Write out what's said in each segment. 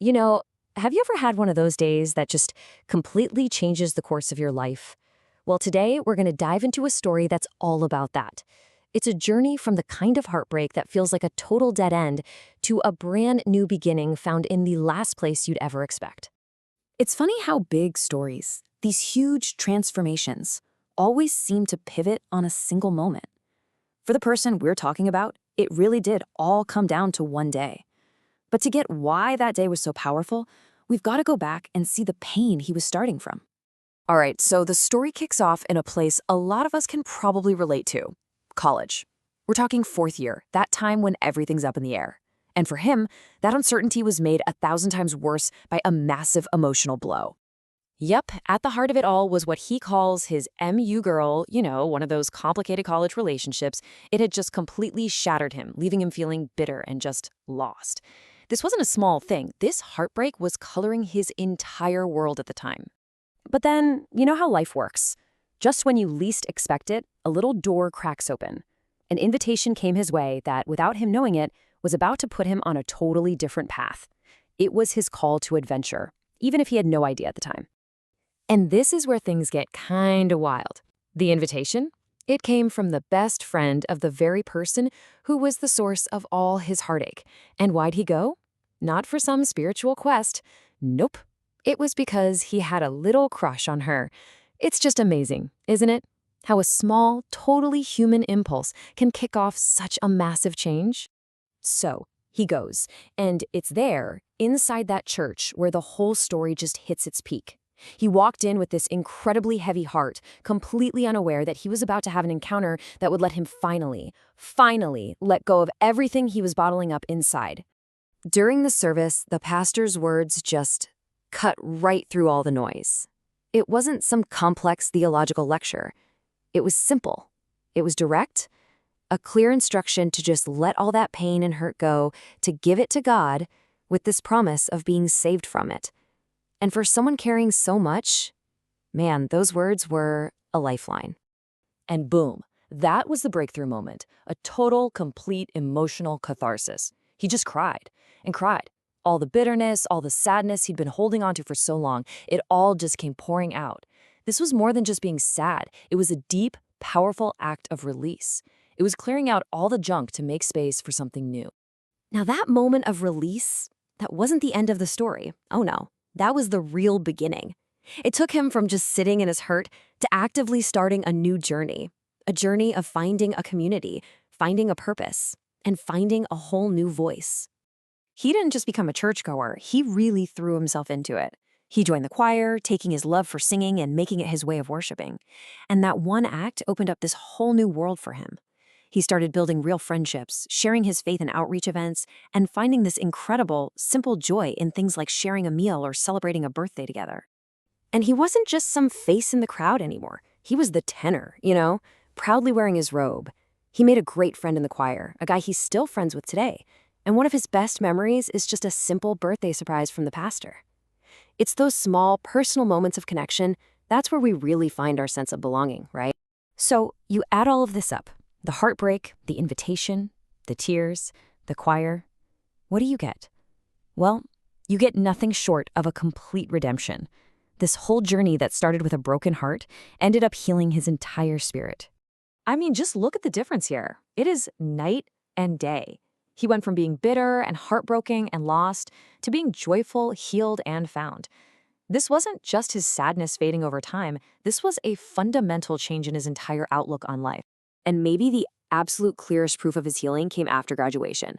You know, have you ever had one of those days that just completely changes the course of your life? Well, today we're going to dive into a story that's all about that. It's a journey from the kind of heartbreak that feels like a total dead end to a brand new beginning found in the last place you'd ever expect. It's funny how big stories, these huge transformations, always seem to pivot on a single moment. For the person we're talking about, it really did all come down to one day. But to get why that day was so powerful, we've got to go back and see the pain he was starting from. All right, so the story kicks off in a place a lot of us can probably relate to: college. We're talking fourth year, that time when everything's up in the air. And for him, that uncertainty was made 1,000 times worse by a massive emotional blow. Yep, at the heart of it all was what he calls his MU girl, one of those complicated college relationships. It had just completely shattered him, leaving him feeling bitter and just lost. This wasn't a small thing. This heartbreak was coloring his entire world at the time. But then, you know how life works. Just when you least expect it, a little door cracks open. An invitation came his way that, without him knowing it, was about to put him on a totally different path. It was his call to adventure, even if he had no idea at the time. And this is where things get kinda wild. The invitation? It came from the best friend of the very person who was the source of all his heartache. And why'd he go? Not for some spiritual quest. Nope. It was because he had a little crush on her. It's just amazing, isn't it? How a small, totally human impulse can kick off such a massive change. So, he goes, and it's there, inside that church, where the whole story just hits its peak. He walked in with this incredibly heavy heart, completely unaware that he was about to have an encounter that would let him finally let go of everything he was bottling up inside. During the service, the pastor's words just cut right through all the noise. It wasn't some complex theological lecture. It was simple. It was direct, a clear instruction to just let all that pain and hurt go, to give it to God, with this promise of being saved from it. And for someone carrying so much, man, those words were a lifeline. And boom, that was the breakthrough moment, a total, complete emotional catharsis. He just cried and cried. All the bitterness, all the sadness he'd been holding onto for so long, it all just came pouring out. This was more than just being sad. It was a deep, powerful act of release. It was clearing out all the junk to make space for something new. Now that moment of release, that wasn't the end of the story. Oh no. That was the real beginning. It took him from just sitting in his hurt to actively starting a new journey. A journey of finding a community, finding a purpose, and finding a whole new voice. He didn't just become a churchgoer, he really threw himself into it. He joined the choir, taking his love for singing and making it his way of worshiping. And that one act opened up this whole new world for him. He started building real friendships, sharing his faith in outreach events, and finding this incredible, simple joy in things like sharing a meal or celebrating a birthday together. And he wasn't just some face in the crowd anymore. He was the tenor, proudly wearing his robe. He made a great friend in the choir, a guy he's still friends with today. And one of his best memories is just a simple birthday surprise from the pastor. It's those small, personal moments of connection, that's where we really find our sense of belonging, right? So you add all of this up. The heartbreak, the invitation, the tears, the choir. What do you get? Well, you get nothing short of a complete redemption. This whole journey that started with a broken heart ended up healing his entire spirit. I mean, just look at the difference here. It is night and day. He went from being bitter and heartbroken and lost to being joyful, healed, and found. This wasn't just his sadness fading over time. This was a fundamental change in his entire outlook on life. And maybe the absolute clearest proof of his healing came after graduation.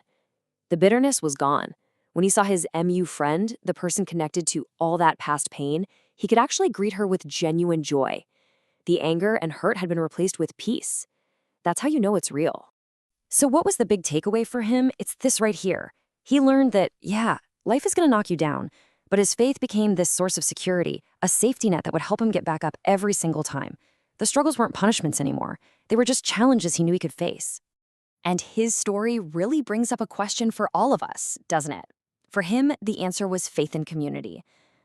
The bitterness was gone. When he saw his MU friend, the person connected to all that past pain, he could actually greet her with genuine joy. The anger and hurt had been replaced with peace. That's how you know it's real. So what was the big takeaway for him? It's this right here. He learned that, life is going to knock you down, but his faith became this source of security, a safety net that would help him get back up every single time. The struggles weren't punishments anymore. They were just challenges he knew he could face. And his story really brings up a question for all of us, doesn't it? For him, the answer was faith and community.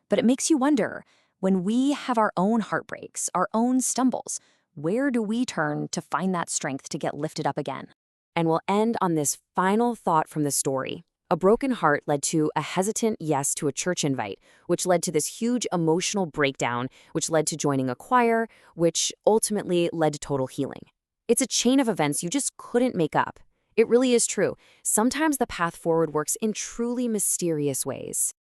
But it makes you wonder, when we have our own heartbreaks, our own stumbles, where do we turn to find that strength to get lifted up again? And we'll end on this final thought from the story. A broken heart led to a hesitant yes to a church invite, which led to this huge emotional breakdown, which led to joining a choir, which ultimately led to total healing. It's a chain of events you just couldn't make up. It really is true. Sometimes the path forward works in truly mysterious ways.